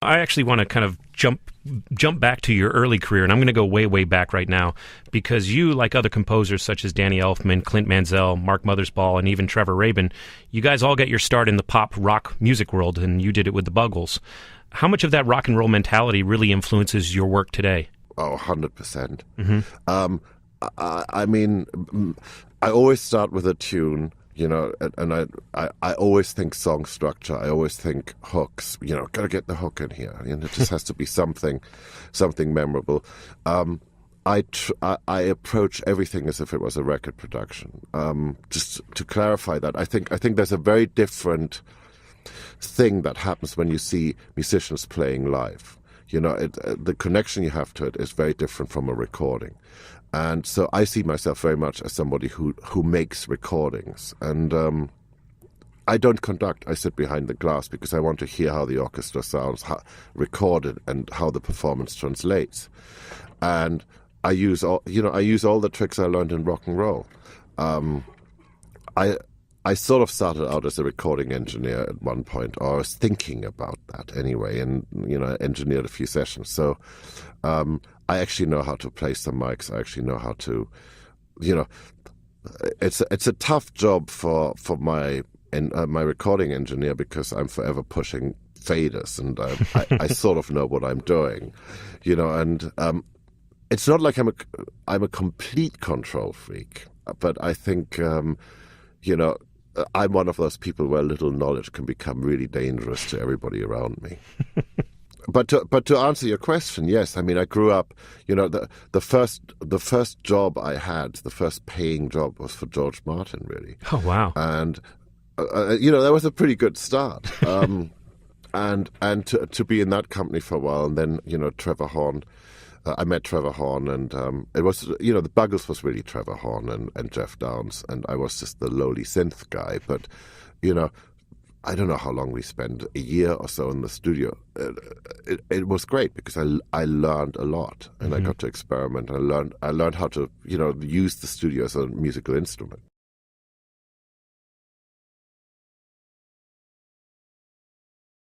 I actually want to kind of jump back to your early career, and I'm going to go way, way back right now, because you, like other composers such as Danny Elfman, Clint Mansell, Mark Mothersbaugh, and even Trevor Rabin, you guys all get your start in the pop rock music world, and you did it with the Buggles. How much of that rock and roll mentality really influences your work today? Oh, 100%. I mean, I always start with a tune. And I always think song structure. I always think hooks. Gotta get the hook in here. It just has to be something memorable. I approach everything as if it was a record production. Just to clarify that, I think there's a very different thing that happens when you see musicians playing live. The connection you have to it is very different from a recording. And so I see myself very much as somebody who makes recordings. And I don't conduct. I sit behind the glass because I want to hear how the orchestra sounds recorded and how the performance translates. And I use all the tricks I learned in rock and roll. I sort of started out as a recording engineer at one point, or I was thinking about that anyway, and engineered a few sessions. So I actually know how to play some mics. I actually know how to, it's a tough job for my recording engineer because I'm forever pushing faders, and I sort of know what I'm doing, and it's not like I'm a complete control freak, but I think I'm one of those people where little knowledge can become really dangerous to everybody around me. But to answer your question, yes. I mean, I grew up. The first job I had, the first paying job, was for George Martin, really. Oh wow! And that was a pretty good start. And to be in that company for a while, and then Trevor Horn. I met Trevor Horn, and it was the Buggles was really Trevor Horn and Jeff Downes, and I was just the lowly synth guy. But I don't know how long we spent, a year or so in the studio. It was great because I learned a lot, and I got to experiment. I learned how to use the studio as a musical instrument.